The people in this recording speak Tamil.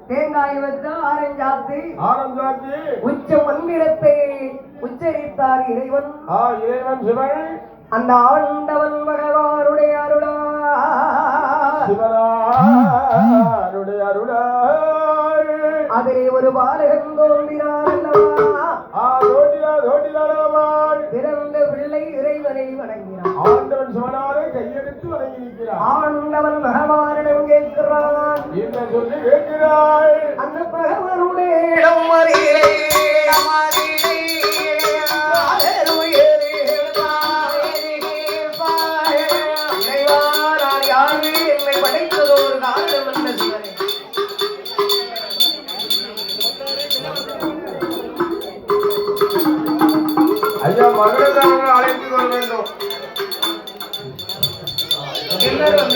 தேங்காய் வைத்து ஆரஞ்சாத்தி உச்ச மந்திரத்தை உச்சரித்தார் இறைவன். சிவன் அந்த ஆண்டவன் பகவானுடைய அருளா அதிலே ஒரு பாலகன் தோன்றினார் பிறந்த பிள்ளை இறைவனை வணங்கினார். ஆண்டவன் சிவனாரை கையெடுத்து வணங்கி நிற்கிறார். ஆண்டவன் பகவானிடம் கேட்கிறான். என்ன சொல்லி கேட்கிறாய்? அந்த பகவானுடைய இடம் அறியே என்னை படைத்ததோ ஒரு காரணம் என்ன சிவனே? ஐயா மகளதாரர்கள் அழைத்து கொள்ள வேண்டும். எல்லாரும்